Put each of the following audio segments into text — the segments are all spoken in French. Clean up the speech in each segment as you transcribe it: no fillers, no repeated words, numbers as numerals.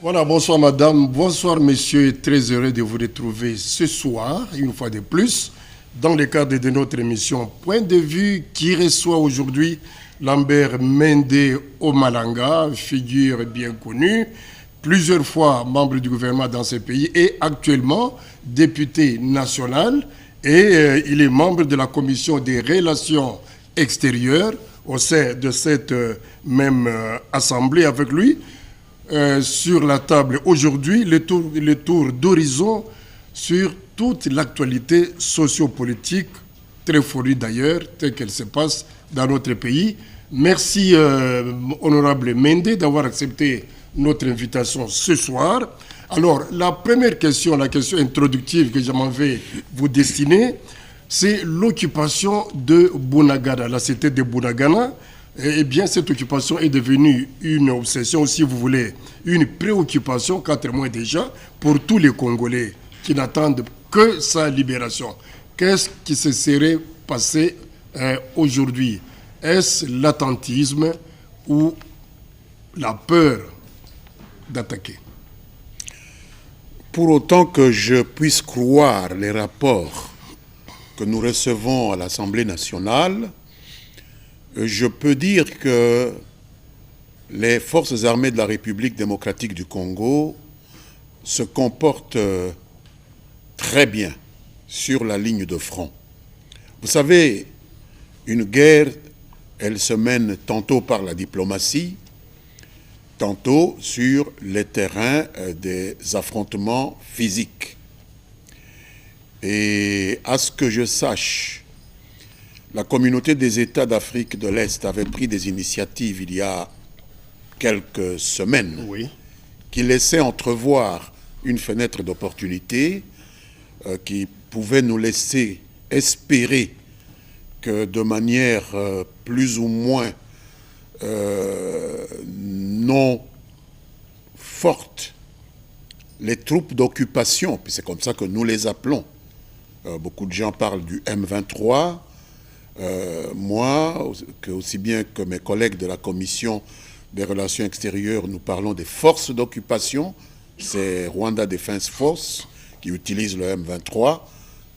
Voilà, bonsoir madame, bonsoir monsieur, très heureux de vous retrouver ce soir, une fois de plus, dans le cadre de notre émission Point de vue qui reçoit aujourd'hui Lambert Mende Omalanga, figure bien connue, plusieurs fois membre du gouvernement dans ce pays et actuellement député national et il est membre de la commission des relations extérieures au sein de cette même assemblée avec lui. Sur la table aujourd'hui le tour d'horizon sur toute l'actualité sociopolitique, très fournie d'ailleurs, telle qu'elle se passe dans notre pays. Merci, honorable Mende, d'avoir accepté notre invitation ce soir. Alors, la première question, la question introductive que je m'en vais vous destiner, c'est l'occupation de Bunagana, la cité de Bunagana. Eh bien, cette occupation est devenue une obsession, si vous voulez, une préoccupation, 4 mois déjà, pour tous les Congolais qui n'attendent que sa libération. Qu'est-ce qui se serait passé aujourd'hui? Est-ce l'attentisme ou la peur d'attaquer? Pour autant que je puisse croire les rapports que nous recevons à l'Assemblée nationale, je peux dire que les forces armées de la République démocratique du Congo se comportent très bien sur la ligne de front. Vous savez, une guerre, elle se mène tantôt par la diplomatie, tantôt sur les terrains des affrontements physiques. Et à ce que je sache, la communauté des États d'Afrique de l'Est avait pris des initiatives il y a quelques semaines qui laissaient entrevoir une fenêtre d'opportunité qui pouvait nous laisser espérer que de manière plus ou moins non forte, les troupes d'occupation, puis c'est comme ça que nous les appelons, beaucoup de gens parlent du M23, moi, aussi bien que mes collègues de la Commission des relations extérieures, nous parlons des forces d'occupation. C'est Rwanda Defense Force qui utilise le M23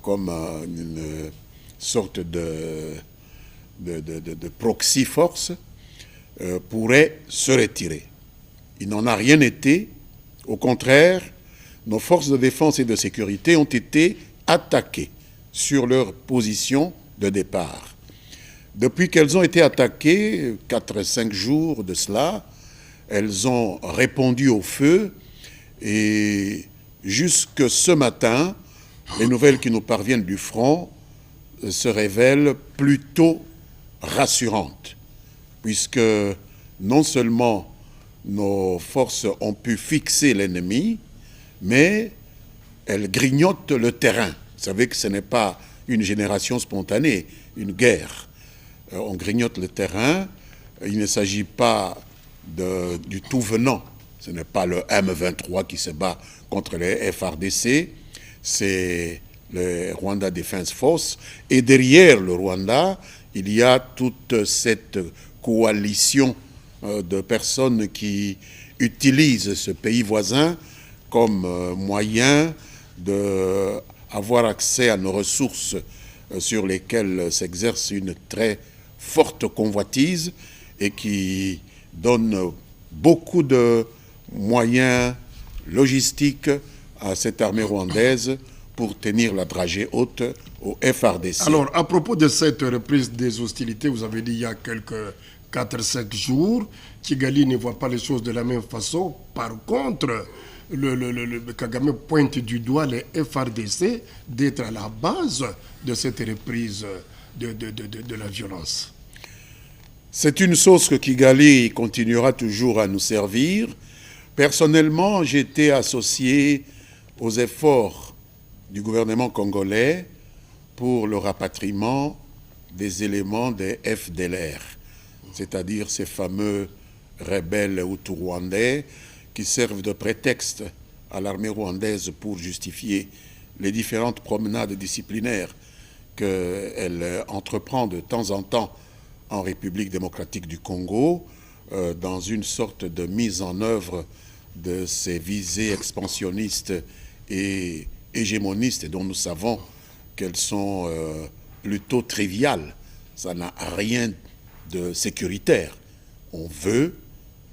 comme une sorte de proxy force, pourrait se retirer. Il n'en a rien été. Au contraire, nos forces de défense et de sécurité ont été attaquées sur leur position de départ. Depuis qu'elles ont été attaquées, 4-5 jours de cela, elles ont répondu au feu et jusque ce matin, les nouvelles qui nous parviennent du front se révèlent plutôt rassurantes, puisque non seulement nos forces ont pu fixer l'ennemi, mais elles grignotent le terrain. Vous savez que ce n'est pas une génération spontanée, une guerre. On grignote le terrain, il ne s'agit pas du tout venant. Ce n'est pas le M23 qui se bat contre les FRDC, c'est le Rwanda Defense Force. Et derrière le Rwanda, il y a toute cette coalition de personnes qui utilisent ce pays voisin comme moyen d'avoir accès à nos ressources sur lesquelles s'exerce une très forte convoitise et qui donne beaucoup de moyens logistiques à cette armée rwandaise pour tenir la dragée haute au FRDC. Alors, à propos de cette reprise des hostilités, vous avez dit il y a quelques 4-5 jours, Kigali ne voit pas les choses de la même façon. Par contre, le Kagame pointe du doigt les FRDC d'être à la base de cette reprise de la violence. C'est une sauce que Kigali continuera toujours à nous servir. Personnellement, j'étais associé aux efforts du gouvernement congolais pour le rapatriement des éléments des FDLR, c'est-à-dire ces fameux rebelles hutu-rwandais qui servent de prétexte à l'armée rwandaise pour justifier les différentes promenades disciplinaires qu'elle entreprend de temps en temps en République démocratique du Congo, dans une sorte de mise en œuvre de ces visées expansionnistes et hégémonistes dont nous savons qu'elles sont plutôt triviales. Ça n'a rien de sécuritaire. On veut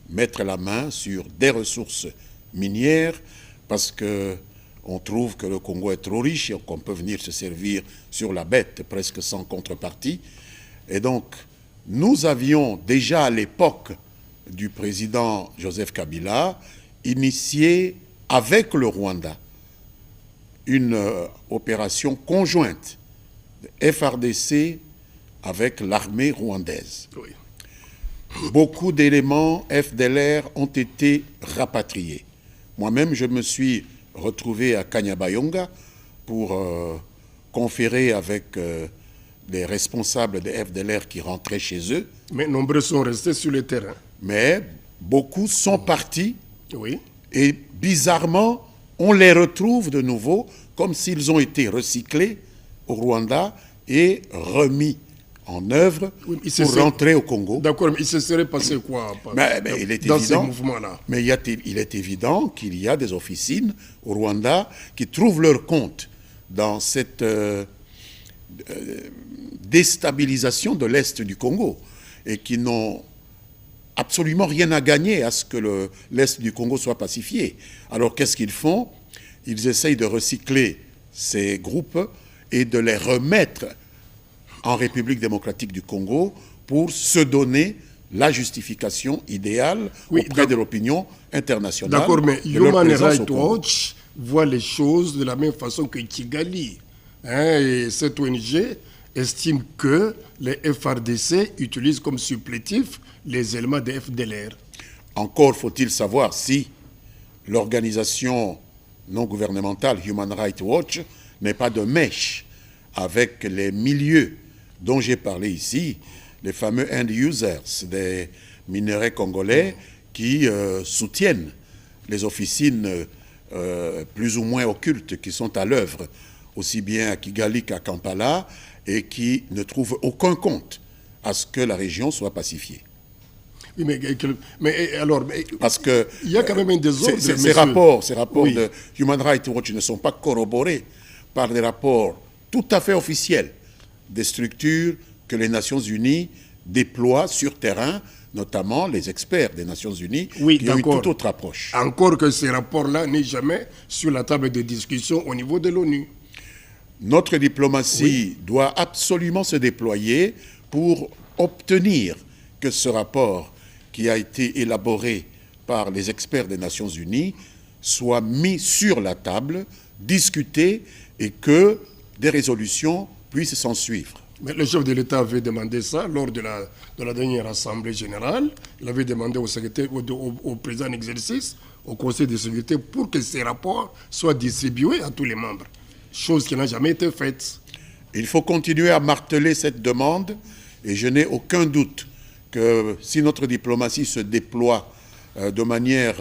mettre la main sur des ressources minières parce qu'on trouve que le Congo est trop riche et qu'on peut venir se servir sur la bête presque sans contrepartie. Et donc, nous avions déjà à l'époque du président Joseph Kabila initié avec le Rwanda une opération conjointe de FARDC avec l'armée rwandaise. Oui. Beaucoup d'éléments FDLR ont été rapatriés. Moi-même, je me suis retrouvé à Kanyabayonga pour conférer avec les responsables des FDLR qui rentraient chez eux. Mais nombreux sont restés sur le terrain. Mais beaucoup sont partis. Oui. Et bizarrement, on les retrouve de nouveau comme s'ils ont été recyclés au Rwanda et remis en œuvre pour rentrer au Congo. D'accord, mais il se serait passé quoi dans ces mouvements-là? Mais il est évident qu'il y a des officines au Rwanda qui trouvent leur compte dans cette déstabilisation de l'Est du Congo et qui n'ont absolument rien à gagner à ce que l'Est du Congo soit pacifié. Alors qu'est-ce qu'ils font? Ils essayent de recycler ces groupes et de les remettre en République démocratique du Congo pour se donner la justification idéale auprès de l'opinion internationale. D'accord, mais Human Rights Watch voit les choses de la même façon que Kigali. Et cette ONG estime que les FARDC utilisent comme supplétif les éléments des FDLR. Encore faut-il savoir si l'organisation non gouvernementale Human Rights Watch n'est pas de mèche avec les milieux dont j'ai parlé ici, les fameux end users des minerais congolais qui soutiennent les officines plus ou moins occultes qui sont à l'œuvre, aussi bien à Kigali qu'à Kampala, et qui ne trouvent aucun compte à ce que la région soit pacifiée. Oui, mais alors, parce que il y a quand même un désordre. Ces rapports oui, de Human Rights Watch ne sont pas corroborés par des rapports tout à fait officiels des structures que les Nations Unies déploient sur terrain, notamment les experts des Nations Unies, qui ont une toute autre approche. Encore que ces rapports-là n'est jamais sur la table de discussion au niveau de l'ONU. Notre diplomatie doit absolument se déployer pour obtenir que ce rapport qui a été élaboré par les experts des Nations Unies soit mis sur la table, discuté et que des résolutions puissent s'en suivre. Mais le chef de l'État avait demandé ça lors de la dernière Assemblée générale. Il avait demandé au président en exercice, au Conseil de sécurité, pour que ces rapports soient distribués à tous les membres. Chose qui n'a jamais été faite. Il faut continuer à marteler cette demande et je n'ai aucun doute que si notre diplomatie se déploie de manière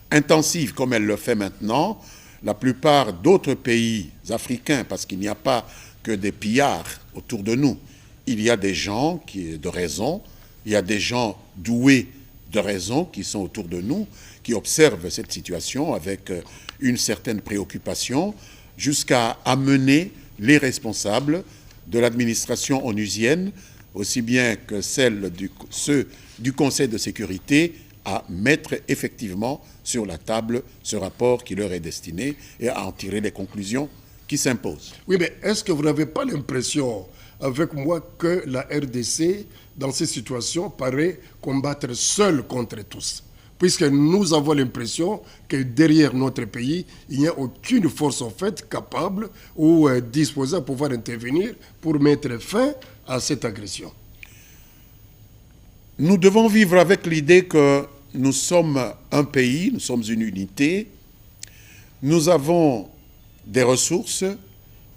intensive comme elle le fait maintenant, la plupart d'autres pays africains, parce qu'il n'y a pas que des pillards autour de nous, il y a des gens de raison, il y a des gens doués de raison qui sont autour de nous, qui observent cette situation avec une certaine préoccupation, jusqu'à amener les responsables de l'administration onusienne, aussi bien que ceux du Conseil de sécurité, à mettre effectivement sur la table ce rapport qui leur est destiné et à en tirer les conclusions qui s'imposent. Oui, mais est-ce que vous n'avez pas l'impression, avec moi, que la RDC, dans ces situations, paraît combattre seule contre tous? Puisque nous avons l'impression que derrière notre pays, il n'y a aucune force en fait capable ou disposée à pouvoir intervenir pour mettre fin à cette agression. Nous devons vivre avec l'idée que nous sommes un pays, nous sommes une unité, nous avons des ressources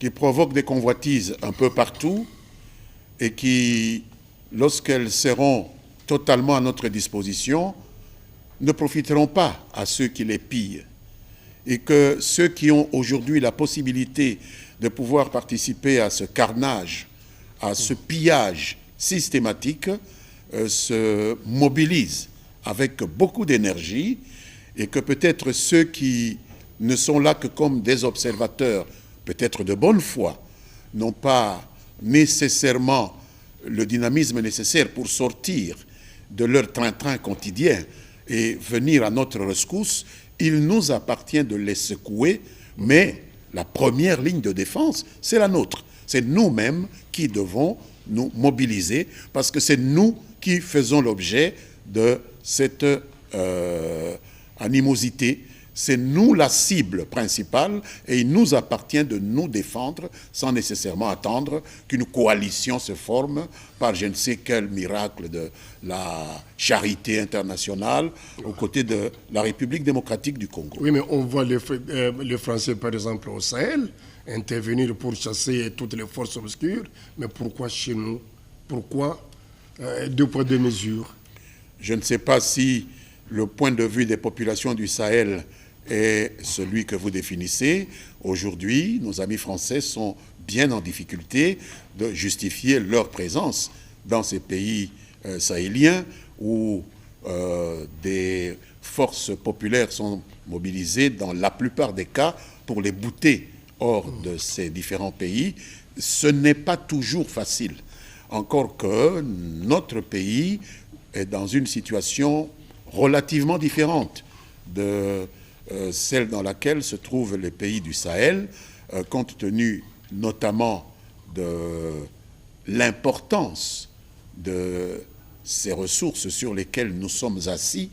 qui provoquent des convoitises un peu partout et qui, lorsqu'elles seront totalement à notre disposition, ne profiteront pas à ceux qui les pillent. Et que ceux qui ont aujourd'hui la possibilité de pouvoir participer à ce carnage, à ce pillage systématique, se mobilisent avec beaucoup d'énergie et que peut-être ceux qui ne sont là que comme des observateurs, peut-être de bonne foi, n'ont pas nécessairement le dynamisme nécessaire pour sortir de leur train-train quotidien et venir à notre rescousse, il nous appartient de les secouer, mais la première ligne de défense, c'est la nôtre. C'est nous-mêmes qui devons nous mobiliser, parce que c'est nous qui faisons l'objet de cette animosité. C'est nous la cible principale et il nous appartient de nous défendre sans nécessairement attendre qu'une coalition se forme par je ne sais quel miracle de la charité internationale aux côtés de la République démocratique du Congo. Oui, mais on voit les Français, par exemple, au Sahel, intervenir pour chasser toutes les forces obscures. Mais pourquoi chez nous? Pourquoi deux poids, deux mesures? Je ne sais pas si le point de vue des populations du Sahel est celui que vous définissez. Aujourd'hui, nos amis français sont bien en difficulté de justifier leur présence dans ces pays sahéliens où des forces populaires sont mobilisées dans la plupart des cas pour les bouter hors de ces différents pays. Ce n'est pas toujours facile. Encore que notre pays est dans une situation relativement différente de celle dans laquelle se trouvent les pays du Sahel, compte tenu notamment de l'importance de ces ressources sur lesquelles nous sommes assis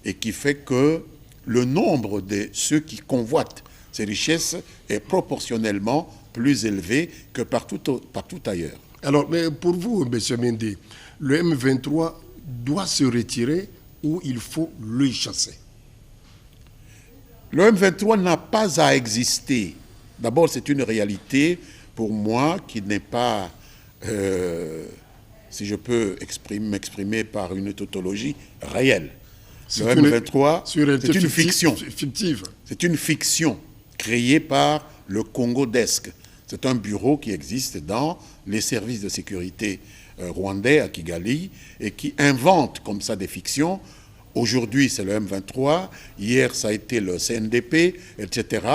et qui fait que le nombre de ceux qui convoitent ces richesses est proportionnellement plus élevé que partout ailleurs. Alors, mais pour vous, M. Mendy, le M23 doit se retirer ou il faut le chasser? Le M23 n'a pas à exister. D'abord, c'est une réalité pour moi qui n'est pas, si je peux m'exprimer par une tautologie, réelle. Le M23, c'est une fiction. C'est une fiction créée par le Congo-desque. C'est un bureau qui existe dans les services de sécurité rwandais à Kigali et qui invente comme ça des fictions. Aujourd'hui, c'est le M23. Hier, ça a été le CNDP, etc.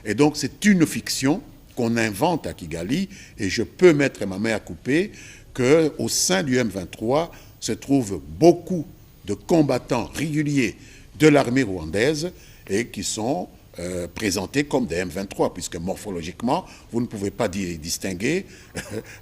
Et donc, c'est une fiction qu'on invente à Kigali. Et je peux mettre ma main à couper qu'au sein du M23 se trouvent beaucoup de combattants réguliers de l'armée rwandaise et qui sont présentés comme des M23, puisque morphologiquement, vous ne pouvez pas distinguer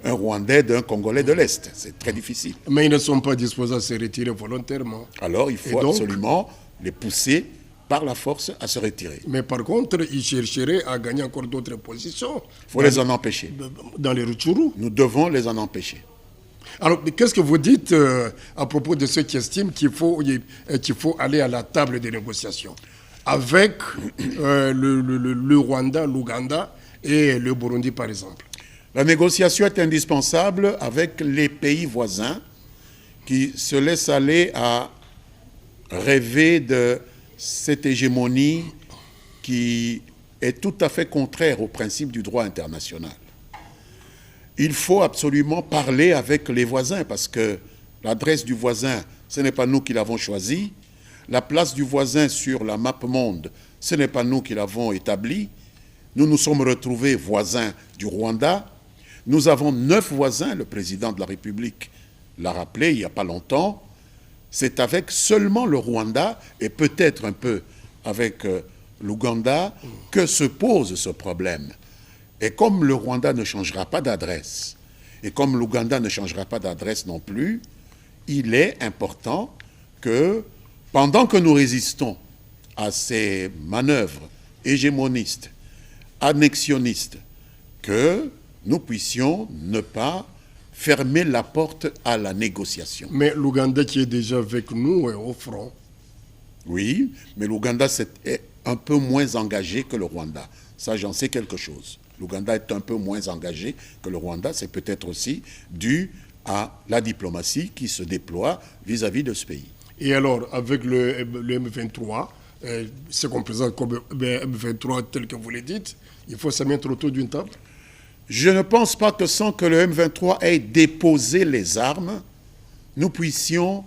un Rwandais d'un Congolais de l'Est. C'est très difficile. Mais ils ne sont pas disposés à se retirer volontairement. Alors, il faut absolument les pousser par la force à se retirer. Mais par contre, ils chercheraient à gagner encore d'autres positions. Il faut les en empêcher. Dans les Rutshuru. Nous devons les en empêcher. Alors, qu'est-ce que vous dites à propos de ceux qui estiment qu'il faut aller à la table des négociations avec le Rwanda, l'Ouganda et le Burundi, par exemple? La négociation est indispensable avec les pays voisins qui se laissent aller à rêver de cette hégémonie qui est tout à fait contraire au principe du droit international. Il faut absolument parler avec les voisins parce que l'adresse du voisin, ce n'est pas nous qui l'avons choisie. La place du voisin sur la map monde, ce n'est pas nous qui l'avons établie. Nous nous sommes retrouvés voisins du Rwanda. Nous avons 9 voisins, le président de la République l'a rappelé il n'y a pas longtemps. C'est avec seulement le Rwanda et peut-être un peu avec l'Ouganda que se pose ce problème. Et comme le Rwanda ne changera pas d'adresse, et comme l'Ouganda ne changera pas d'adresse non plus, il est important que, pendant que nous résistons à ces manœuvres hégémonistes, annexionnistes, que nous puissions ne pas fermer la porte à la négociation. Mais l'Ouganda qui est déjà avec nous est au front. Oui, mais l'Ouganda est un peu moins engagé que le Rwanda. Ça, j'en sais quelque chose. L'Ouganda est un peu moins engagé que le Rwanda. C'est peut-être aussi dû à la diplomatie qui se déploie vis-à-vis de ce pays. Et alors, avec le M23, ce qu'on présente comme M23 tel que vous le dites, il faut se mettre autour d'une table? Je ne pense pas que sans que le M23 ait déposé les armes, nous puissions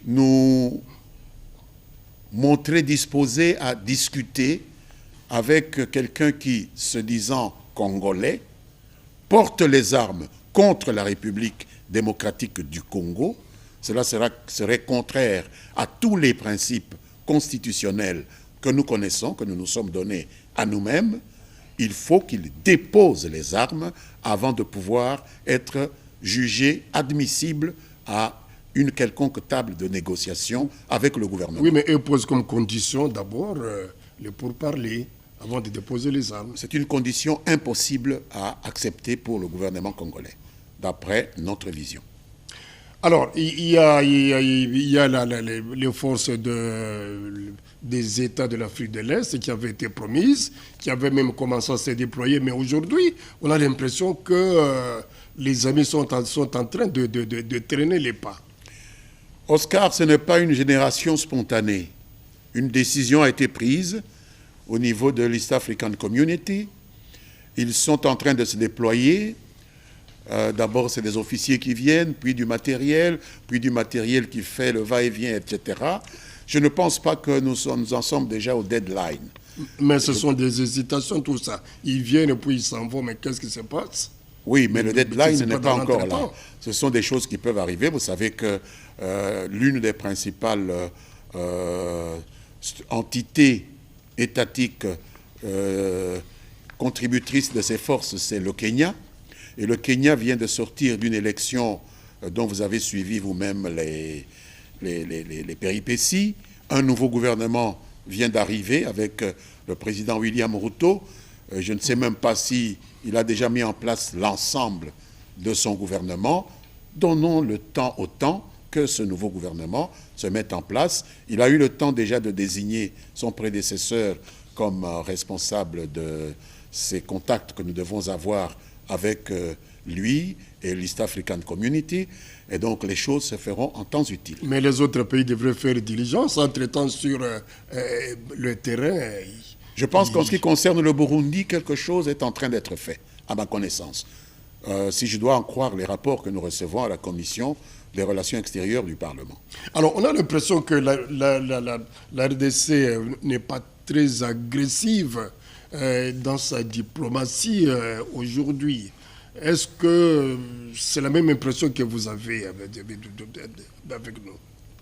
nous montré disposé à discuter avec quelqu'un qui, se disant congolais, porte les armes contre la République démocratique du Congo. Cela serait contraire à tous les principes constitutionnels que nous connaissons, que nous nous sommes donnés à nous-mêmes. Il faut qu'il dépose les armes avant de pouvoir être jugé admissible à une quelconque table de négociation avec le gouvernement. Oui, mais eux posent comme condition d'abord le pourparler avant de déposer les armes. C'est une condition impossible à accepter pour le gouvernement congolais, d'après notre vision. Alors, il y a les forces des États de l'Afrique de l'Est qui avaient été promises, qui avaient même commencé à se déployer, mais aujourd'hui, on a l'impression que les amis sont en train de traîner les pas. Oscar, ce n'est pas une génération spontanée. Une décision a été prise au niveau de l'East African Community. Ils sont en train de se déployer. D'abord, c'est des officiers qui viennent, puis du matériel qui fait le va-et-vient, etc. Je ne pense pas que nous en sommes déjà au deadline. Mais ce sont des hésitations, tout ça. Ils viennent et puis ils s'en vont, mais qu'est-ce qui se passe? Oui, mais le deadline n'est pas encore là. Ce sont des choses qui peuvent arriver. Vous savez que l'une des principales entités étatiques contributrices de ces forces, c'est le Kenya. Et le Kenya vient de sortir d'une élection dont vous avez suivi vous-même les péripéties. Un nouveau gouvernement vient d'arriver avec le président William Ruto. Je ne sais même pas s'il a déjà mis en place l'ensemble de son gouvernement. Donnons le temps au temps que ce nouveau gouvernement se mette en place. Il a eu le temps déjà de désigner son prédécesseur comme responsable de ces contacts que nous devons avoir avec lui et l'East African Community, et donc les choses se feront en temps utile. Mais les autres pays devraient faire diligence en traitant sur le terrain. Je pense qu'en ce qui concerne le Burundi, quelque chose est en train d'être fait, à ma connaissance. Si je dois en croire les rapports que nous recevons à la Commission des relations extérieures du Parlement. Alors, on a l'impression que la RDC n'est pas très agressive dans sa diplomatie aujourd'hui. Est-ce que c'est la même impression que vous avez avec nous?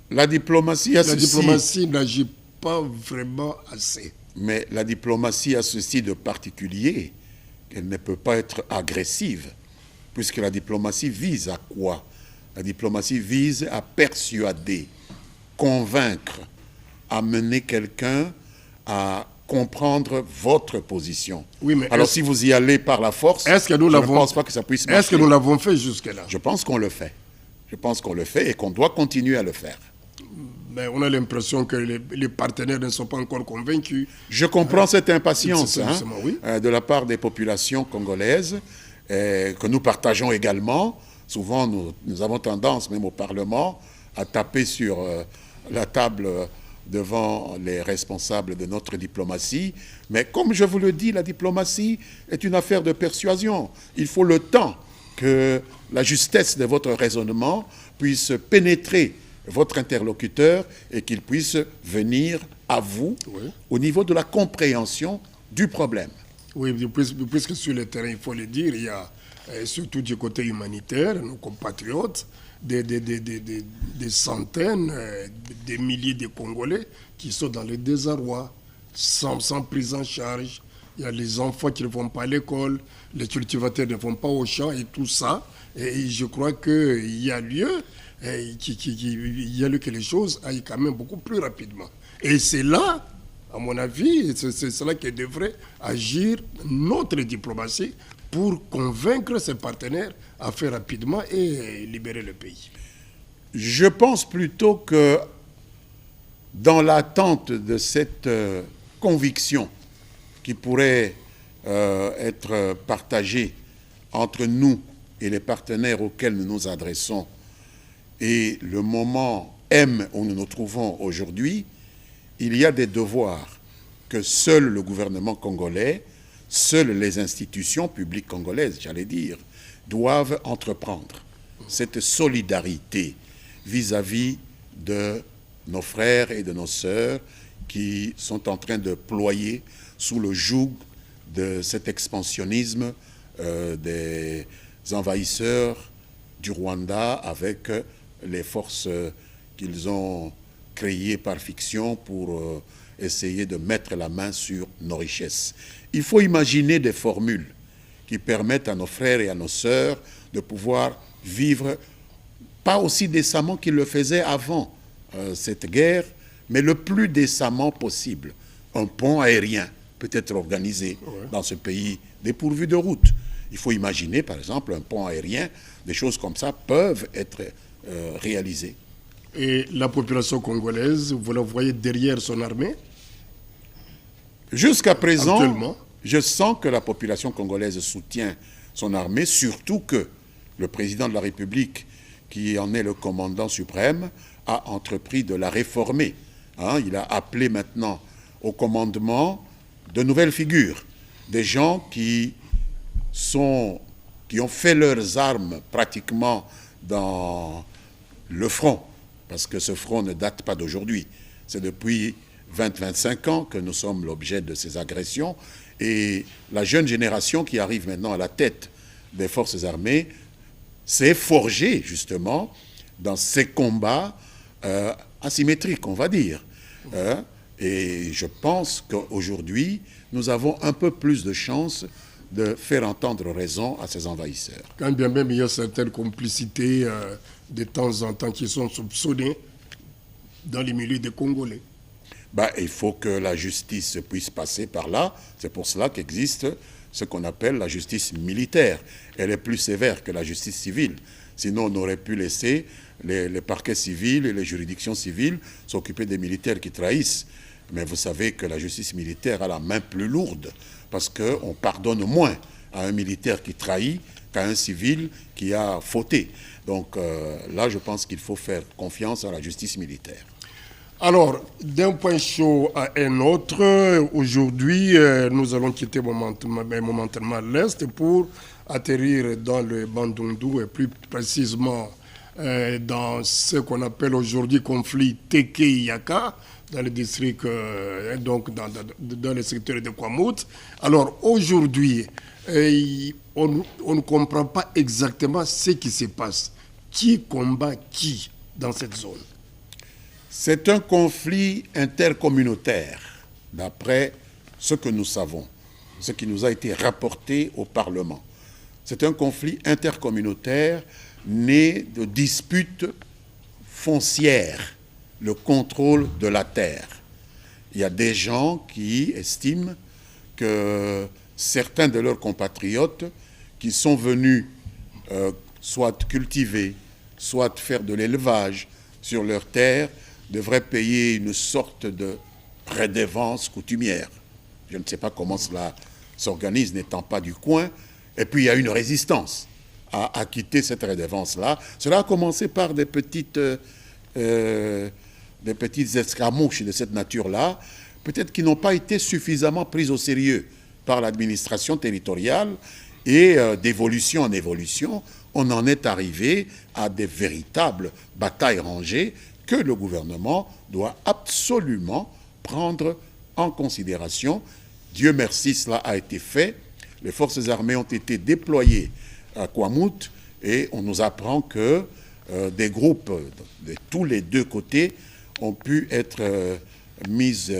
La diplomatie n'agit pas vraiment assez. Mais la diplomatie a ceci de particulier qu'elle ne peut pas être agressive, puisque la diplomatie vise à quoi? La diplomatie vise à persuader, convaincre, amener quelqu'un à comprendre votre position. Oui, mais alors si vous y allez par la force, je ne pense pas que ça puisse marcher. Est-ce que nous l'avons fait jusque-là? Je pense qu'on le fait. Je pense qu'on le fait et qu'on doit continuer à le faire. Mais on a l'impression que les partenaires ne sont pas encore convaincus. Je comprends cette impatience oui. De la part des populations congolaises, que nous partageons également. Souvent, nous avons tendance, même au Parlement, à taper sur la table devant les responsables de notre diplomatie. Mais comme je vous le dis, la diplomatie est une affaire de persuasion. Il faut le temps que la justesse de votre raisonnement puisse pénétrer votre interlocuteur et qu'il puisse venir à vous au niveau de la compréhension du problème. Oui, puisque sur le terrain, il faut le dire, il y a surtout du côté humanitaire, nos compatriotes, des centaines, des milliers de Congolais qui sont dans le désarroi, sans prise en charge. Il y a les enfants qui ne vont pas à l'école, les cultivateurs ne vont pas au champ et tout ça. Et je crois qu'il y a lieu, que les choses aillent quand même beaucoup plus rapidement. Et c'est là, à mon avis, c'est là que devrait agir notre diplomatie pour convaincre ses partenaires à faire rapidement et libérer le pays. Je pense plutôt que dans l'attente de cette conviction qui pourrait être partagée entre nous et les partenaires auxquels nous nous adressons et le moment M où nous nous trouvons aujourd'hui, il y a des devoirs que seul le gouvernement congolais, seules les institutions publiques congolaises, j'allais dire, doivent entreprendre. Cette solidarité vis-à-vis de nos frères et de nos sœurs qui sont en train de ployer sous le joug de cet expansionnisme des envahisseurs du Rwanda avec les forces qu'ils ont créées par fiction pour essayer de mettre la main sur nos richesses. Il faut imaginer des formules qui permettent à nos frères et à nos sœurs de pouvoir vivre pas aussi décemment qu'ils le faisaient avant cette guerre, mais le plus décemment possible. Un pont aérien peut être organisé dans ce pays dépourvu de route. Il faut imaginer, par exemple, un pont aérien, des choses comme ça peuvent être réalisées. Et la population congolaise, vous la voyez derrière son armée? Jusqu'à présent, je sens que la population congolaise soutient son armée, surtout que le président de la République, qui en est le commandant suprême, a entrepris de la réformer. Il a appelé maintenant au commandement de nouvelles figures, des gens qui ont fait leurs armes pratiquement dans le front, parce que ce front ne date pas d'aujourd'hui. C'est depuis 20-25 ans que nous sommes l'objet de ces agressions, et la jeune génération qui arrive maintenant à la tête des forces armées s'est forgée justement dans ces combats asymétriques, on va dire. Et je pense qu'aujourd'hui, nous avons un peu plus de chances de faire entendre raison à ces envahisseurs. Quand bien même il y a certaines complicités de temps en temps qui sont soupçonnées dans les milieux des Congolais. Il faut que la justice puisse passer par là. C'est pour cela qu'existe ce qu'on appelle la justice militaire. Elle est plus sévère que la justice civile. Sinon, on aurait pu laisser les parquets civils et les juridictions civiles s'occuper des militaires qui trahissent. Mais vous savez que la justice militaire a la main plus lourde parce qu'on pardonne moins à un militaire qui trahit qu'à un civil qui a fauté. Donc là, je pense qu'il faut faire confiance à la justice militaire. Alors, d'un point chaud à un autre, aujourd'hui, nous allons quitter momentanément l'Est pour atterrir dans le Bandundu et plus précisément dans ce qu'on appelle aujourd'hui conflit Teke-Iyaka, dans le district, donc dans le secteur de Kwamout. Alors aujourd'hui, on ne comprend pas exactement ce qui se passe. Qui combat qui dans cette zone? C'est un conflit intercommunautaire, d'après ce que nous savons, ce qui nous a été rapporté au Parlement. C'est un conflit intercommunautaire né de disputes foncières, le contrôle de la terre. Il y a des gens qui estiment que certains de leurs compatriotes qui sont venus soit cultiver, soit faire de l'élevage sur leurs terres, devraient payer une sorte de redevance coutumière. Je ne sais pas comment cela s'organise, n'étant pas du coin. Et puis il y a une résistance à acquitter cette redevance-là. Cela a commencé par des petites escarmouches de cette nature-là, peut-être qui n'ont pas été suffisamment prises au sérieux par l'administration territoriale, et d'évolution en évolution, on en est arrivé à des véritables batailles rangées que le gouvernement doit absolument prendre en considération. Dieu merci, cela a été fait. Les forces armées ont été déployées à Kwamout et on nous apprend que des groupes de tous les deux côtés ont pu être mis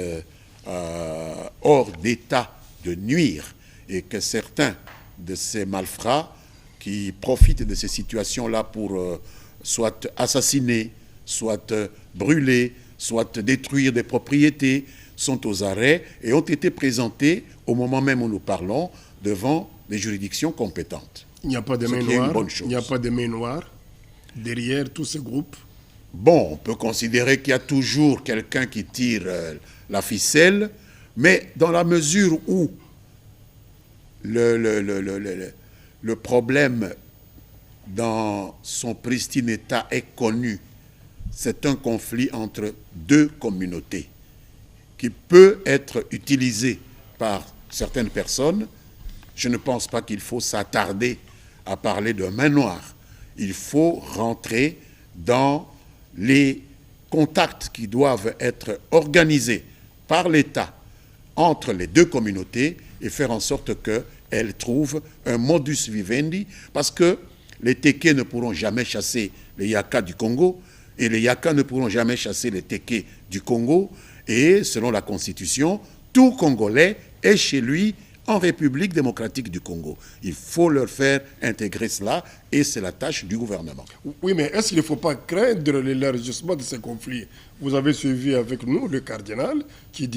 hors d'état de nuire et que certains de ces malfrats qui profitent de ces situations-là pour soit assassiner, soit brûler, soit détruire des propriétés, sont aux arrêts et ont été présentés au moment même où nous parlons devant les juridictions compétentes. Il n'y a pas de main noire. Il n'y a pas de main noire derrière tous ces groupes. Bon, on peut considérer qu'il y a toujours quelqu'un qui tire la ficelle, mais dans la mesure où le problème dans son pristine état est connu, c'est un conflit entre deux communautés qui peut être utilisé par certaines personnes. Je ne pense pas qu'il faut s'attarder à parler de main noire. Il faut rentrer dans les contacts qui doivent être organisés par l'État entre les deux communautés et faire en sorte qu'elles trouvent un modus vivendi, parce que les Tékés ne pourront jamais chasser les Yakas du Congo et les Yakas ne pourront jamais chasser les Tékés du Congo. Et selon la Constitution, tout Congolais est chez lui en République démocratique du Congo. Il faut leur faire intégrer cela et c'est la tâche du gouvernement. Oui, mais est-ce qu'il ne faut pas craindre l'élargissement de ces conflits? Vous avez suivi avec nous le cardinal qui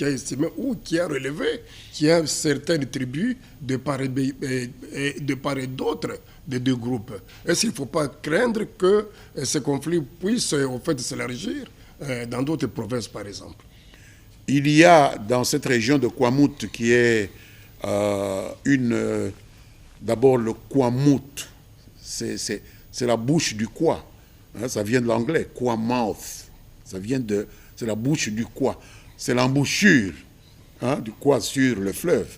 a estimé ou qui a relevé qu'il y a certaines tribus de part et d'autre des deux groupes. Est-ce qu'il ne faut pas craindre que ces conflits puissent en fait s'élargir dans d'autres provinces par exemple? Il y a dans cette région de Kwamouth qui est d'abord le Kwamouth, c'est la bouche du Kwa, hein, ça vient de l'anglais, Kwamouth, c'est la bouche du Kwa, c'est l'embouchure du Kwa sur le fleuve.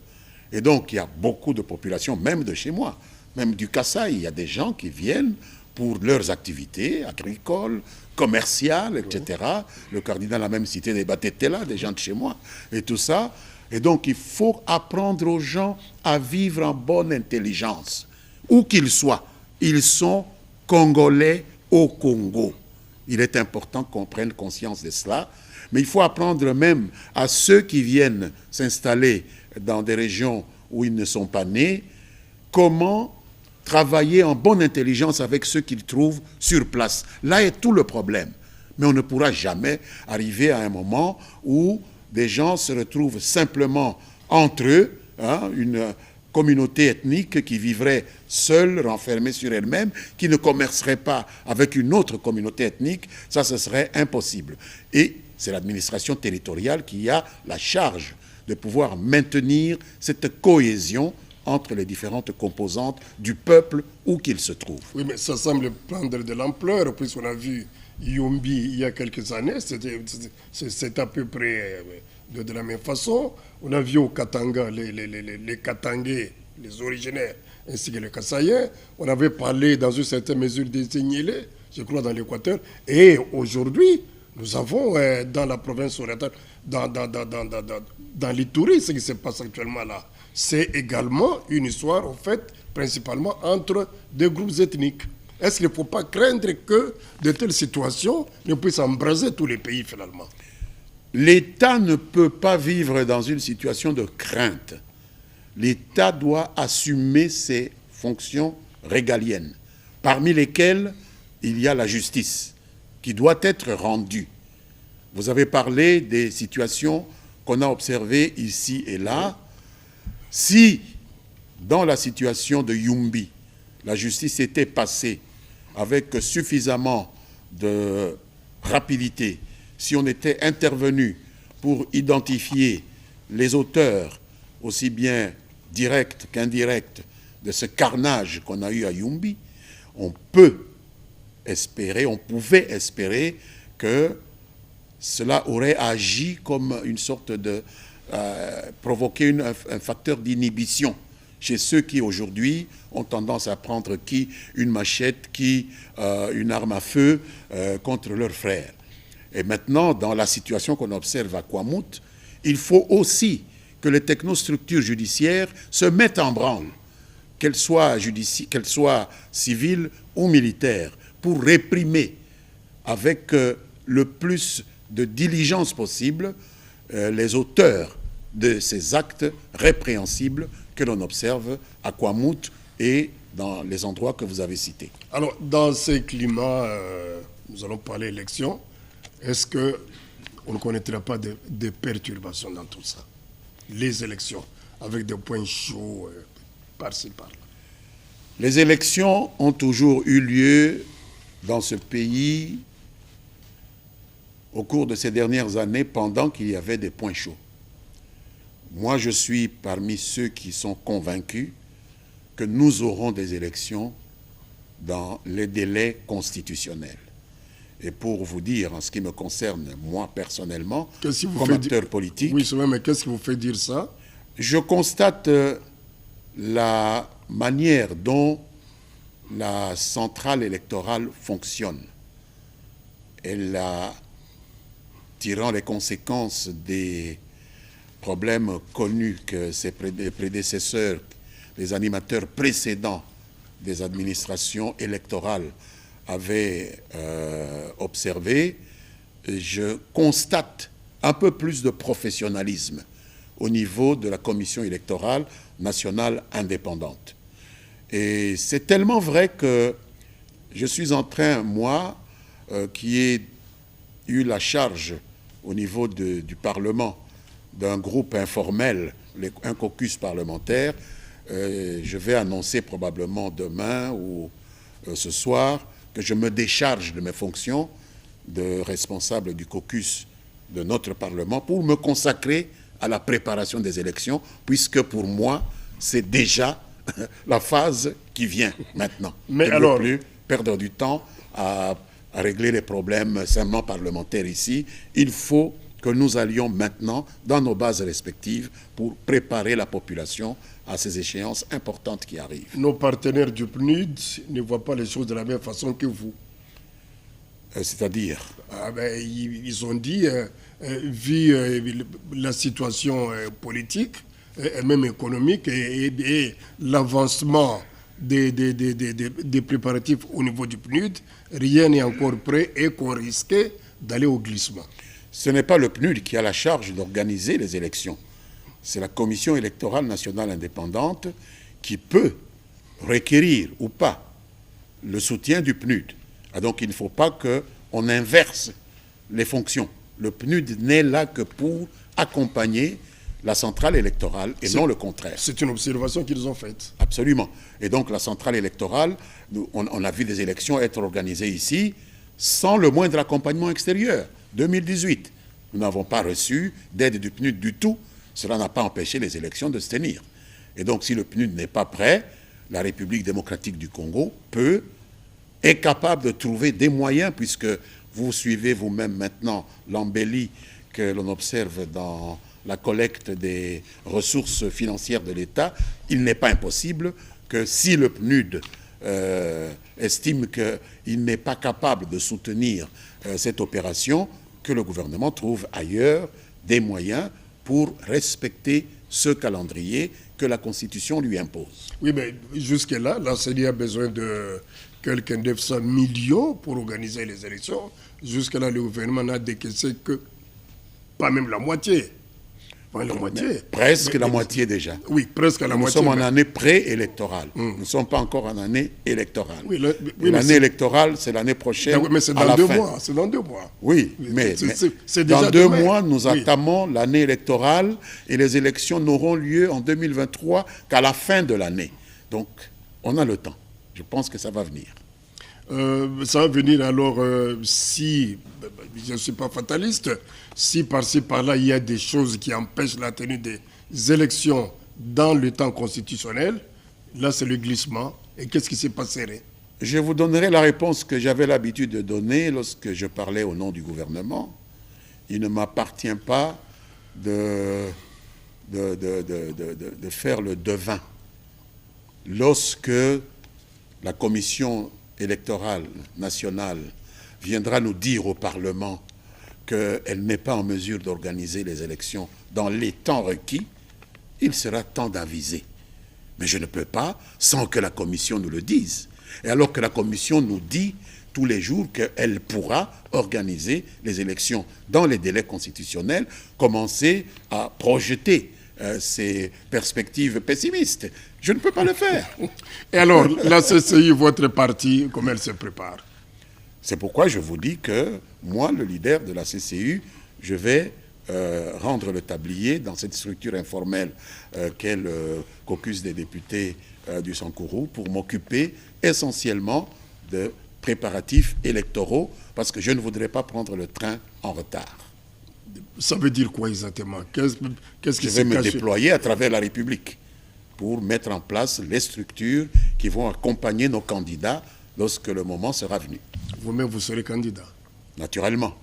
Et donc il y a beaucoup de populations, même de chez moi, même du Kasaï, il y a des gens qui viennent pour leurs activités agricoles, commerciales, etc. Le cardinal a même cité des Batetela, des gens de chez moi, et tout ça. Et donc, il faut apprendre aux gens à vivre en bonne intelligence. Où qu'ils soient, ils sont Congolais au Congo. Il est important qu'on prenne conscience de cela. Mais il faut apprendre même à ceux qui viennent s'installer dans des régions où ils ne sont pas nés, comment travailler en bonne intelligence avec ceux qu'ils trouvent sur place. Là est tout le problème. Mais on ne pourra jamais arriver à un moment où des gens se retrouvent simplement entre eux, une communauté ethnique qui vivrait seule, renfermée sur elle-même, qui ne commercerait pas avec une autre communauté ethnique. Ça, ce serait impossible. Et c'est l'administration territoriale qui a la charge de pouvoir maintenir cette cohésion entre les différentes composantes du peuple où qu'il se trouve. Oui, mais ça semble prendre de l'ampleur, puisqu'on a vu Yumbi il y a quelques années, c'est à peu près de la même façon. On a vu au Katanga les Katangais, les originaires, ainsi que les Kasaïens. On avait parlé dans une certaine mesure des Signélés, je crois dans l'Équateur. Et aujourd'hui, nous avons dans la province orientale, dans l'Ituri, ce qui se passe actuellement là. C'est également une histoire, en fait, principalement entre deux groupes ethniques. Est-ce qu'il ne faut pas craindre que de telles situations ne puissent embraser tous les pays, finalement? L'État ne peut pas vivre dans une situation de crainte. L'État doit assumer ses fonctions régaliennes, parmi lesquelles il y a la justice, qui doit être rendue. Vous avez parlé des situations qu'on a observées ici et là. Si, dans la situation de Yumbi, la justice était passée avec suffisamment de rapidité, si on était intervenu pour identifier les auteurs, aussi bien directs qu'indirects, de ce carnage qu'on a eu à Yumbi, on pouvait espérer que cela aurait agi comme une sorte de provoquer un facteur d'inhibition chez ceux qui aujourd'hui ont tendance à prendre qui une machette, qui une arme à feu contre leurs frères. Et maintenant, dans la situation qu'on observe à Kwamouth, il faut aussi que les technostructures judiciaires se mettent en branle, qu'elles soient civiles ou militaires, pour réprimer avec le plus de diligence possible les auteurs de ces actes répréhensibles que l'on observe à Kwamouth et dans les endroits que vous avez cités. Alors, dans ces climats, nous allons parler élections. Est-ce qu'on ne connaîtra pas de perturbations dans tout ça? Les élections, avec des points chauds par-ci, par-là. Les élections ont toujours eu lieu dans ce pays au cours de ces dernières années pendant qu'il y avait des points chauds. Moi, je suis parmi ceux qui sont convaincus que nous aurons des élections dans les délais constitutionnels. Et pour vous dire, en ce qui me concerne, moi personnellement, comme acteur politique... Oui, mais qu'est-ce qui vous fait dire ça? Je constate la manière dont la centrale électorale fonctionne. Elle a tirant les conséquences des problèmes connus que ses prédécesseurs, les animateurs précédents des administrations électorales avaient observé, je constate un peu plus de professionnalisme au niveau de la Commission électorale nationale indépendante. Et c'est tellement vrai que je suis en train, moi, qui ai eu la charge au niveau du Parlement d'un groupe informel, un caucus parlementaire, je vais annoncer probablement demain ou ce soir que je me décharge de mes fonctions de responsable du caucus de notre Parlement pour me consacrer à la préparation des élections, puisque pour moi, c'est déjà la phase qui vient maintenant. Mais je ne alors, veux plus perdre du temps à régler les problèmes simplement parlementaires ici. Il faut que nous allions maintenant dans nos bases respectives pour préparer la population à ces échéances importantes qui arrivent. Nos partenaires du PNUD ne voient pas les choses de la même façon que vous. C'est-à-dire ils ont dit, vu la situation politique et même économique et l'avancement des préparatifs au niveau du PNUD, rien n'est encore prêt et qu'on risquait d'aller au glissement. Ce n'est pas le PNUD qui a la charge d'organiser les élections. C'est la Commission électorale nationale indépendante qui peut requérir ou pas le soutien du PNUD. Et donc il ne faut pas qu'on inverse les fonctions. Le PNUD n'est là que pour accompagner la centrale électorale et non le contraire. C'est une observation qu'ils ont faite. Absolument. Et donc la centrale électorale, on a vu des élections être organisées ici sans le moindre accompagnement extérieur. 2018, nous n'avons pas reçu d'aide du PNUD du tout. Cela n'a pas empêché les élections de se tenir. Et donc si le PNUD n'est pas prêt, la République démocratique du Congo est capable de trouver des moyens, puisque vous suivez vous-même maintenant l'embellie que l'on observe dans la collecte des ressources financières de l'État. Il n'est pas impossible que si le PNUD estime qu'il n'est pas capable de soutenir cette opération, que le gouvernement trouve ailleurs des moyens pour respecter ce calendrier que la Constitution lui impose. Oui, mais jusque-là, la CENI a besoin de quelques 900 millions pour organiser les élections. Jusque-là, le gouvernement n'a décaissé que pas même la moitié. Pas la moitié. Presque la moitié déjà. Oui, presque la moitié. Nous sommes en année préélectorale. Nous ne sommes pas encore en année électorale. Oui, l'année électorale, c'est l'année prochaine. Mais c'est dans 2 mois. C'est dans 2 mois. Oui, mais c'est dans déjà 2 demain. mois, nous entamons l'année électorale et les élections n'auront lieu en 2023 qu'à la fin de l'année. Donc, on a le temps. Je pense que ça va venir. Ça va venir alors si, je ne suis pas fataliste, si par-ci par-là il y a des choses qui empêchent la tenue des élections dans le temps constitutionnel, là c'est le glissement. Et qu'est-ce qui s'est passé? Je vous donnerai la réponse que j'avais l'habitude de donner lorsque je parlais au nom du gouvernement. Il ne m'appartient pas de faire le devin. Lorsque la Commission électorale nationale viendra nous dire au Parlement qu'elle n'est pas en mesure d'organiser les élections dans les temps requis, il sera temps d'aviser. Mais je ne peux pas sans que la Commission nous le dise. Et alors que la Commission nous dit tous les jours qu'elle pourra organiser les élections dans les délais constitutionnels, commencer à projeter ces perspectives pessimistes. Je ne peux pas le faire. Et alors, la CCI, votre parti, comment elle se prépare? C'est pourquoi je vous dis que moi, le leader de la CCU, je vais rendre le tablier dans cette structure informelle qu'est le caucus des députés du Sankourou pour m'occuper essentiellement de préparatifs électoraux parce que je ne voudrais pas prendre le train en retard. Ça veut dire quoi exactement? Qu'est-ce qui Je vais me déployer à travers la République pour mettre en place les structures qui vont accompagner nos candidats lorsque le moment sera venu. Vous-même, vous serez candidat? Naturellement,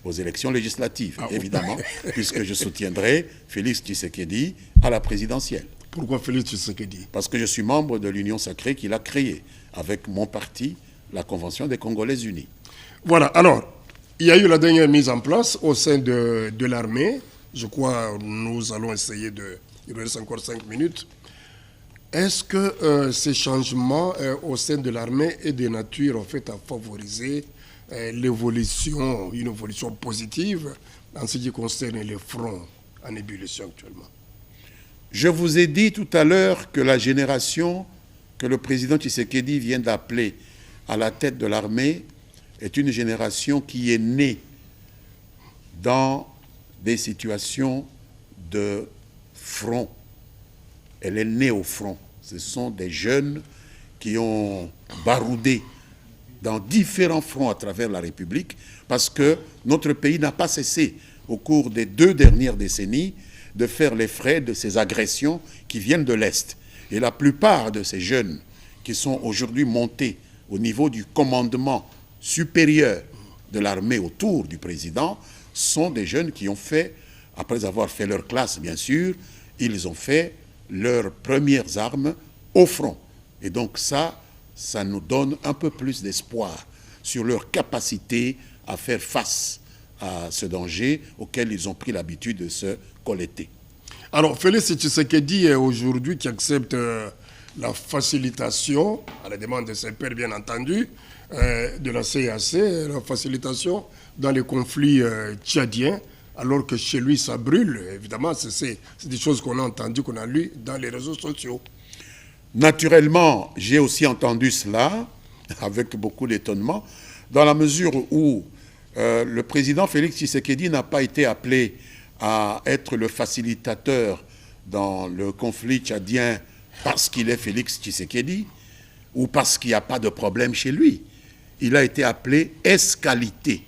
aux élections législatives, évidemment, puisque je soutiendrai Félix Tshisekedi à la présidentielle. Pourquoi Félix Tshisekedi? Parce que je suis membre de l'Union sacrée qu'il a créée, avec mon parti, la Convention des Congolais Unis. Voilà, alors, Il y a eu la dernière mise en place au sein de l'armée. Je crois que nous allons essayer de... Il reste encore 5 minutes. Est-ce que ces changements au sein de l'armée est de nature en fait, à favoriser l'évolution, une évolution positive en ce qui concerne les fronts en ébullition actuellement? Je vous ai dit tout à l'heure que la génération que le président Tshisekedi vient d'appeler à la tête de l'armée est une génération qui est née dans des situations de front. Elle est née au front. Ce sont des jeunes qui ont baroudé dans différents fronts à travers la République parce que notre pays n'a pas cessé, au cours des 2 dernières décennies, de faire les frais de ces agressions qui viennent de l'Est. Et la plupart de ces jeunes qui sont aujourd'hui montés au niveau du commandement supérieur de l'armée autour du président sont des jeunes qui ont fait, après avoir fait leur classe bien sûr, ils ont fait leurs premières armes au front. Et donc ça nous donne un peu plus d'espoir sur leur capacité à faire face à ce danger auquel ils ont pris l'habitude de se collecter. Alors, Félix Tshisekedi aujourd'hui qui accepte la facilitation, à la demande de ses pairs bien entendu, de la CAC, la facilitation dans les conflits tchadiens, alors que chez lui ça brûle. Évidemment, c'est des choses qu'on a entendues, qu'on a lues dans les réseaux sociaux. Naturellement, j'ai aussi entendu cela avec beaucoup d'étonnement, dans la mesure où le président Félix Tshisekedi n'a pas été appelé à être le facilitateur dans le conflit tchadien parce qu'il est Félix Tshisekedi ou parce qu'il n'y a pas de problème chez lui. Il a été appelé escalité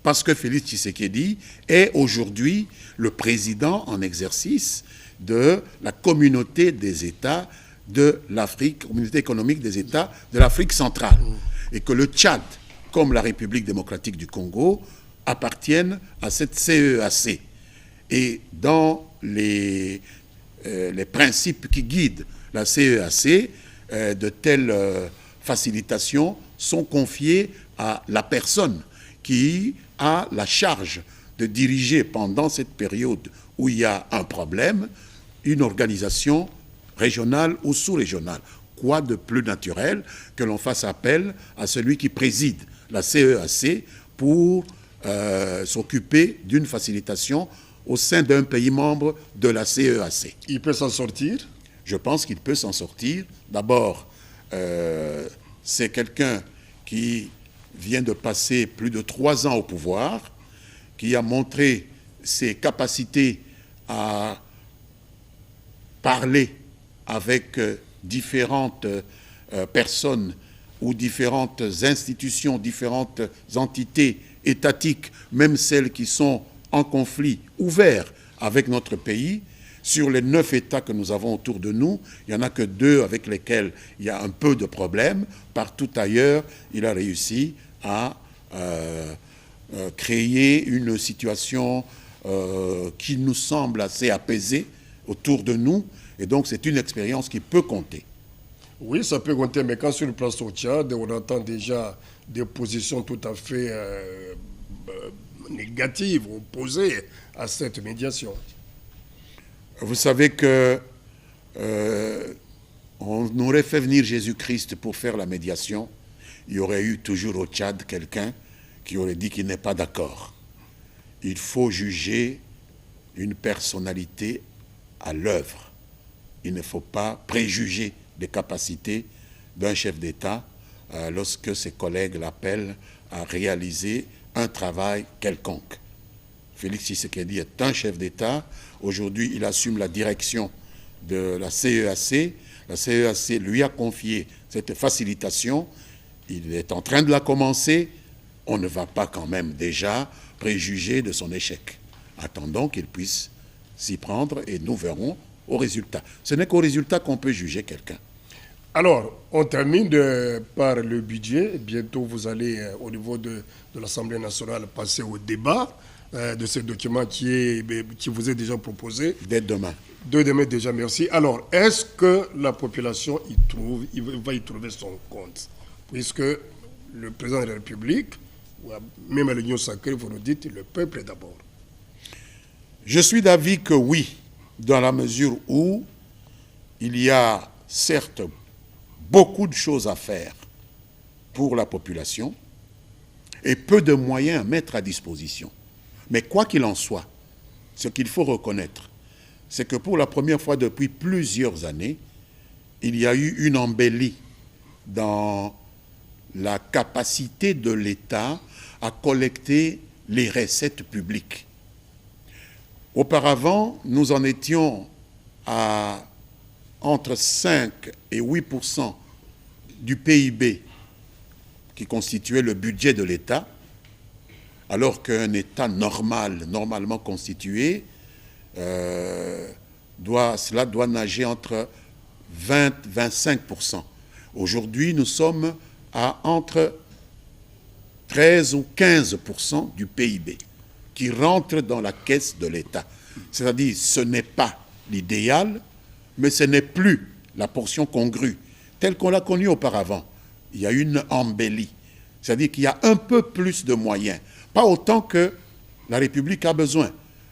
parce que Félix Tshisekedi est aujourd'hui le président en exercice de la communauté des États de l'Afrique, communauté économique des États de l'Afrique centrale. Et que le Tchad, comme la République démocratique du Congo, appartiennent à cette CEAC. Et dans les principes qui guident la CEAC, de telles facilitations sont confiées à la personne qui a la charge de diriger pendant cette période où il y a un problème, une organisation régionale ou sous-régionale. Quoi de plus naturel que l'on fasse appel à celui qui préside la CEAC pour s'occuper d'une facilitation au sein d'un pays membre de la CEAC. Il peut s'en sortir? Je pense qu'il peut s'en sortir. D'abord, c'est quelqu'un qui vient de passer plus de 3 ans au pouvoir, qui a montré ses capacités à parler avec différentes personnes ou différentes institutions, différentes entités étatiques, même celles qui sont en conflit ouvert avec notre pays. Sur les 9 États que nous avons autour de nous, il n'y en a que 2 avec lesquels il y a un peu de problème. Partout ailleurs, il a réussi à créer une situation qui nous semble assez apaisée autour de nous. Et donc, c'est une expérience qui peut compter. Oui, ça peut compter, mais quand sur le plan au Tchad, on entend déjà des positions tout à fait négatives, opposées à cette médiation. Vous savez que on aurait fait venir Jésus-Christ pour faire la médiation. Il y aurait eu toujours au Tchad quelqu'un qui aurait dit qu'il n'est pas d'accord. Il faut juger une personnalité à l'œuvre. Il ne faut pas préjuger des capacités d'un chef d'État lorsque ses collègues l'appellent à réaliser un travail quelconque. Félix Tshisekedi est un chef d'État. Aujourd'hui, il assume la direction de la CEAC. La CEAC lui a confié cette facilitation. Il est en train de la commencer. On ne va pas quand même déjà préjuger de son échec. Attendons qu'il puisse s'y prendre et nous verrons au résultat. Ce n'est qu'au résultat qu'on peut juger quelqu'un. Alors, on termine par le budget. Bientôt, vous allez, au niveau de l'Assemblée nationale, passer au débat de ce document qui vous est déjà proposé. Dès demain. Dès demain déjà, merci. Alors, est-ce que la population va y trouver son compte? Puisque le président de la République, même à l'Union sacrée, vous nous dites le peuple d'abord. Je suis d'avis que oui, dans la mesure où il y a certes beaucoup de choses à faire pour la population et peu de moyens à mettre à disposition. Mais quoi qu'il en soit, ce qu'il faut reconnaître, c'est que pour la première fois depuis plusieurs années, il y a eu une embellie dans la capacité de l'État à collecter les recettes publiques. Auparavant, nous en étions à entre 5 et 8% du PIB qui constituait le budget de l'État, alors qu'un État normalement constitué, cela doit nager entre 20 et 25%. Aujourd'hui, nous sommes à entre 13 ou 15% du PIB qui rentre dans la caisse de l'État. C'est-à-dire, ce n'est pas l'idéal, mais ce n'est plus la portion congrue, telle qu'on l'a connue auparavant. Il y a une embellie. C'est-à-dire qu'il y a un peu plus de moyens. Pas autant que la République a besoin,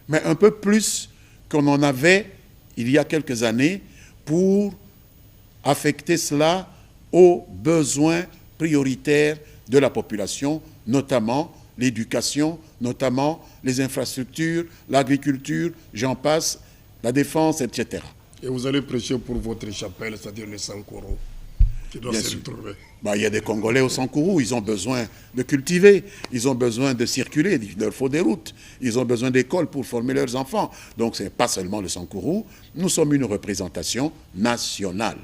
mais un peu plus qu'on en avait il y a quelques années pour affecter cela aux besoins prioritaires de la population, notamment l'éducation, notamment les infrastructures, l'agriculture, j'en passe, la défense, etc. Et vous allez prêcher pour votre chapelle, c'est-à-dire les Sankourou, qui doivent se retrouver. Il y a des Congolais au Sankourou, ils ont besoin de cultiver, ils ont besoin de circuler, il leur faut des routes, ils ont besoin d'écoles pour former leurs enfants. Donc ce n'est pas seulement le Sankourou, nous sommes une représentation nationale.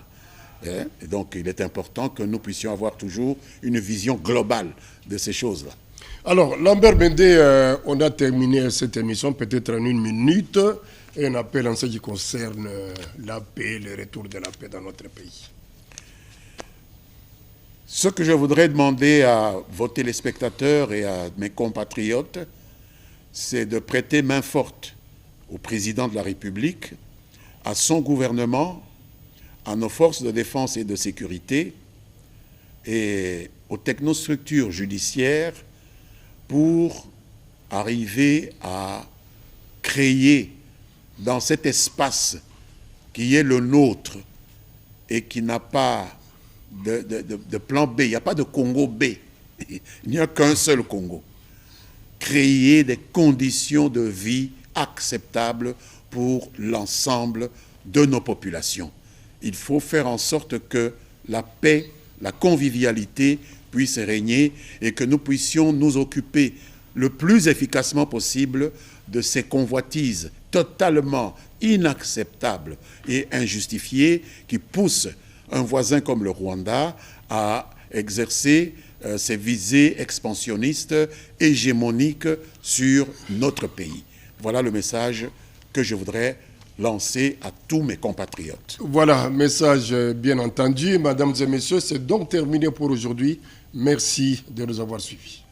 Et donc il est important que nous puissions avoir toujours une vision globale de ces choses-là. Alors, Lambert Mende, on a terminé cette émission peut-être en 1 minute, et un appel en ce qui concerne la paix, le retour de la paix dans notre pays. Ce que je voudrais demander à vos téléspectateurs et à mes compatriotes, c'est de prêter main forte au président de la République, à son gouvernement, à nos forces de défense et de sécurité et aux technostructures judiciaires pour arriver à créer dans cet espace qui est le nôtre et qui n'a pas de plan B, il n'y a pas de Congo B, il n'y a qu'un seul Congo. Créer des conditions de vie acceptables pour l'ensemble de nos populations. Il faut faire en sorte que la paix, la convivialité puisse régner et que nous puissions nous occuper le plus efficacement possible de ces convoitises totalement inacceptables et injustifiées qui poussent un voisin comme le Rwanda à exercer ses visées expansionnistes, hégémoniques sur notre pays. Voilà le message que je voudrais lancer à tous mes compatriotes. Voilà, message bien entendu. Mesdames et messieurs, c'est donc terminé pour aujourd'hui. Merci de nous avoir suivis.